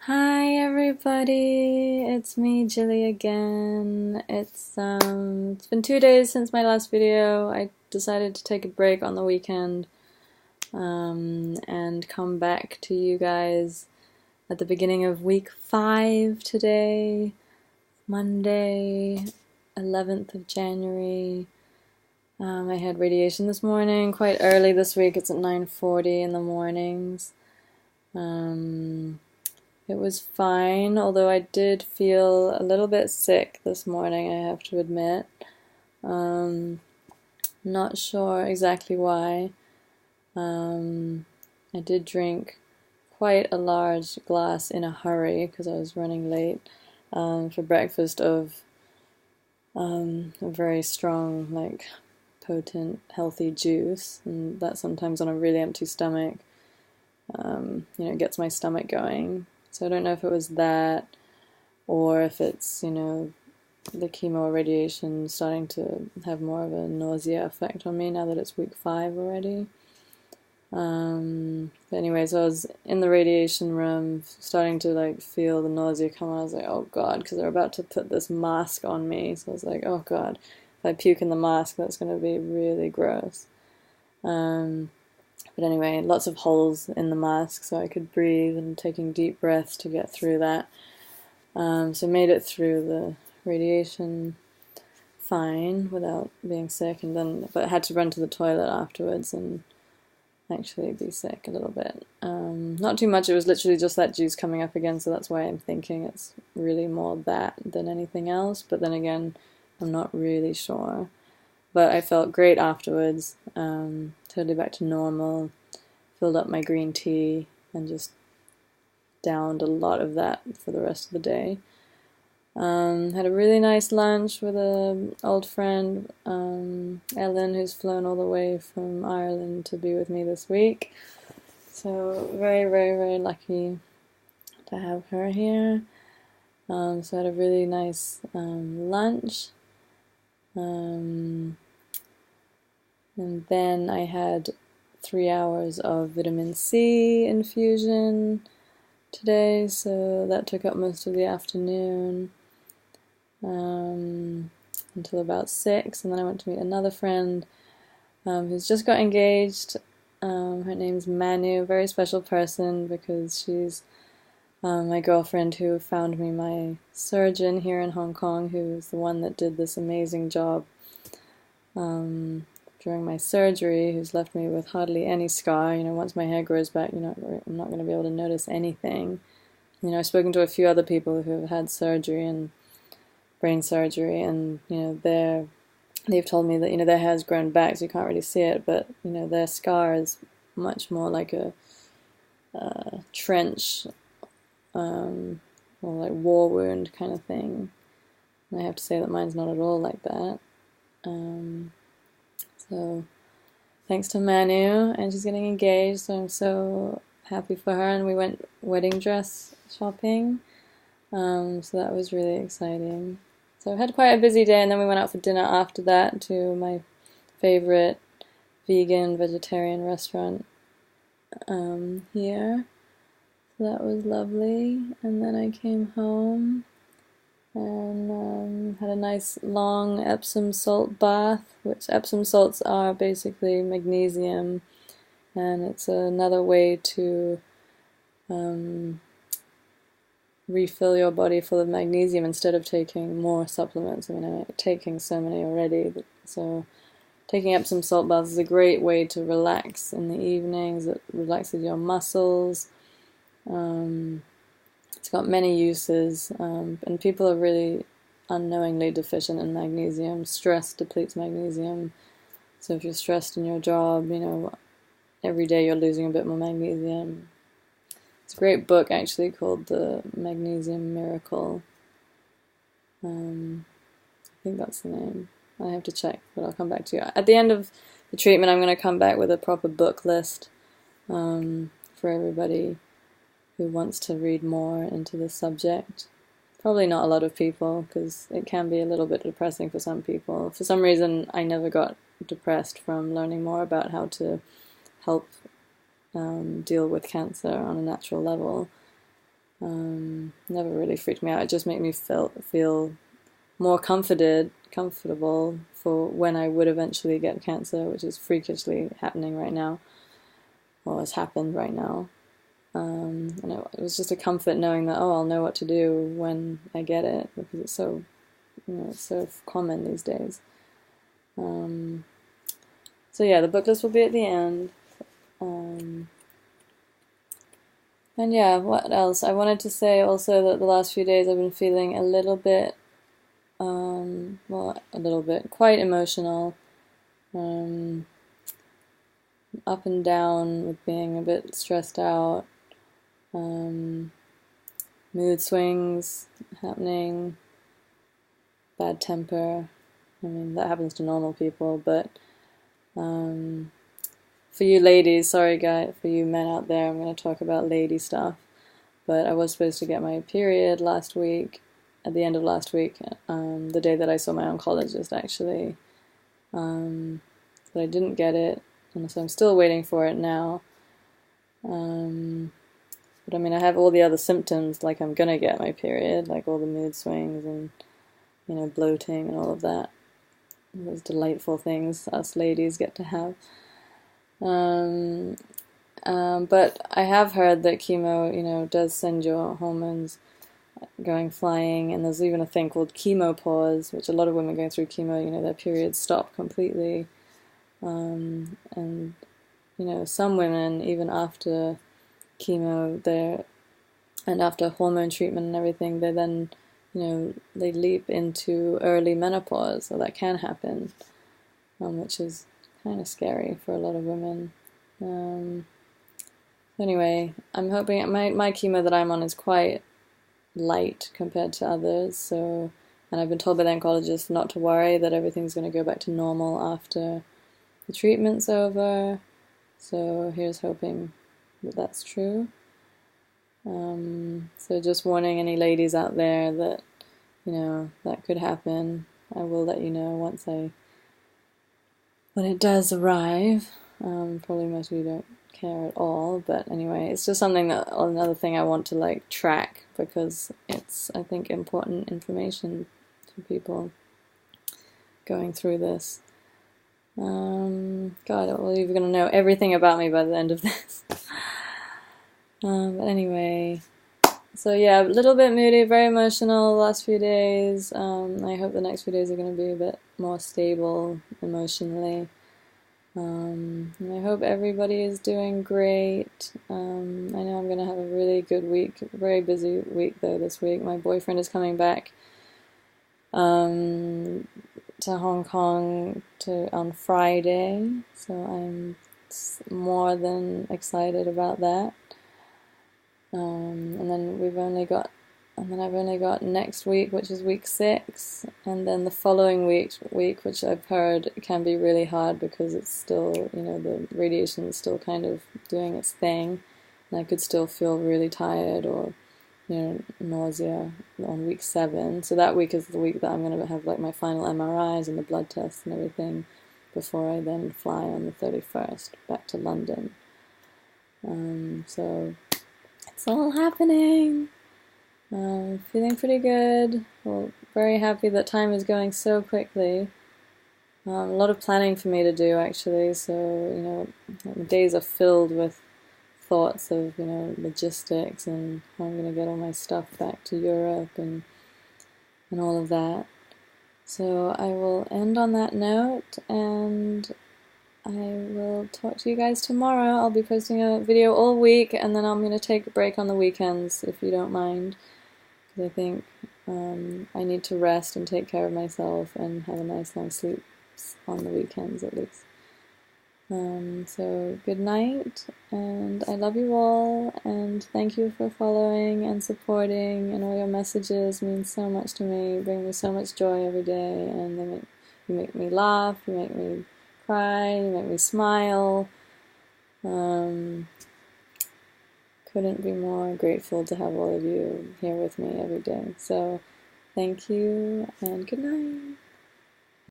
Hi everybody, it's me, Gilly again. It's been 2 days since my last video. I decided to take a break on the weekend and come back to you guys at the beginning of week 5 today, Monday, 11th of January. I had radiation this morning, quite early this week. It's at 9:40 in the mornings. It was fine, although I did feel a little bit sick this morning, I have to admit. Not sure exactly why. I did drink quite a large glass in a hurry because I was running late for breakfast of a very strong, potent, healthy juice, and that sometimes on a really empty stomach, gets my stomach going. So I don't know if it was that, or if it's, the chemo or radiation starting to have more of a nausea effect on me now that it's week 5 already. But anyway, so I was in the radiation room, starting to feel the nausea come on. I was like, oh God, because they're about to put this mask on me. So I was like, oh God, if I puke in the mask, that's going to be really gross. But anyway, lots of holes in the mask so I could breathe and taking deep breaths to get through that. So made it through the radiation fine without being sick, but had to run to the toilet afterwards and actually be sick a little bit. Not too much, it was literally just that juice coming up again, so that's why I'm thinking it's really more that than anything else, but then again, I'm not really sure. But I felt great afterwards, totally back to normal, filled up my green tea, and just downed a lot of that for the rest of the day. Had a really nice lunch with an old friend, Ellen, who's flown all the way from Ireland to be with me this week. So very, very, very lucky to have her here. So I had a really nice lunch. And then I had 3 hours of vitamin C infusion today, so that took up most of the afternoon until about 6, and then I went to meet another friend who's just got engaged. Her name's Manu, a very special person because she's my girlfriend who found me my surgeon here in Hong Kong, who's the one that did this amazing job during my surgery, who's left me with hardly any scar. Once my hair grows back, I'm not going to be able to notice anything. I've spoken to a few other people who have had surgery and brain surgery, and they've told me that their hair's grown back, so you can't really see it, but their scar is much more like a trench or like war wound kind of thing. And I have to say that mine's not at all like that. So thanks to Manu, and she's getting engaged, so I'm so happy for her, and we went wedding dress shopping, so that was really exciting. So I had quite a busy day, and then we went out for dinner after that to my favorite vegan, vegetarian restaurant here. So that was lovely, and then I came home and had a nice long Epsom salt bath, which Epsom salts are basically magnesium, and it's another way to refill your body full of magnesium instead of taking more supplements. I'm taking so many already, so taking Epsom salt baths is a great way to relax in the evenings. It relaxes your muscles. It's got many uses, and people are really unknowingly deficient in magnesium. Stress depletes magnesium, so if you're stressed in your job, every day you're losing a bit more magnesium. It's a great book, actually, called The Magnesium Miracle. I think that's the name. I have to check, but I'll come back to you. At the end of the treatment, I'm going to come back with a proper book list for everybody who wants to read more into the subject. Probably not a lot of people, because it can be a little bit depressing for some people. For some reason, I never got depressed from learning more about how to help deal with cancer on a natural level. Never really freaked me out. It just made me feel more comfortable for when I would eventually get cancer, which is freakishly happening right now, or has happened right now. And it was just a comfort knowing that, oh, I'll know what to do when I get it, because it's so, it's so common these days. So yeah, the book list will be at the end. And yeah, what else? I wanted to say also that the last few days I've been feeling a little bit, quite emotional, up and down with being a bit stressed out, mood swings happening, bad temper. I mean, that happens to normal people, but for you ladies, sorry guys, for you men out there, I'm going to talk about lady stuff, but I was supposed to get my period last week, at the end of last week, the day that I saw my oncologist actually, but I didn't get it, and so I'm still waiting for it now. But I mean, I have all the other symptoms, like I'm gonna get my period, like all the mood swings and, bloating and all of that. Those delightful things us ladies get to have. But I have heard that chemo, does send your hormones going flying, and there's even a thing called chemopause, which a lot of women going through chemo, their periods stop completely. And, some women, even after chemo, and after hormone treatment and everything, they then, they leap into early menopause, so that can happen, which is kind of scary for a lot of women. Anyway, I'm hoping my chemo that I'm on is quite light compared to others, and I've been told by the oncologist not to worry, that everything's going to go back to normal after the treatment's over, so here's hoping that that's true. So just warning any ladies out there that, that could happen. I will let you know when it does arrive. Probably most of you don't care at all, but anyway, it's just another thing I want to track, because it's, I think, important information for people going through this. God, well, you're going to know everything about me by the end of this. But anyway, so yeah, a little bit moody, very emotional the last few days. I hope the next few days are going to be a bit more stable emotionally. And I hope everybody is doing great. I know I'm going to have a really good week, very busy week though this week. My boyfriend is coming back to Hong Kong on Friday, so I'm more than excited about that. And then I've only got next week, which is week 6, and then the following week, which I've heard can be really hard, because it's still, the radiation is still kind of doing its thing, and I could still feel really tired or, nausea on week 7. So that week is the week that I'm going to have my final MRIs and the blood tests and everything before I then fly on the 31st back to London. So it's all happening. Feeling pretty good. Well, very happy that time is going so quickly. A lot of planning for me to do, actually, so, days are filled with thoughts of, logistics and how I'm going to get all my stuff back to Europe and all of that. So I will end on that note, and I will talk to you guys tomorrow. I'll be posting a video all week, and then I'm going to take a break on the weekends, if you don't mind, because I think I need to rest and take care of myself and have a nice long sleep on the weekends at least. So good night, and I love you all, and thank you for following and supporting, and all your messages mean so much to me, bring me so much joy every day, and you make me laugh, you make me cry, you make me smile. Couldn't be more grateful to have all of you here with me every day. So thank you, and good night.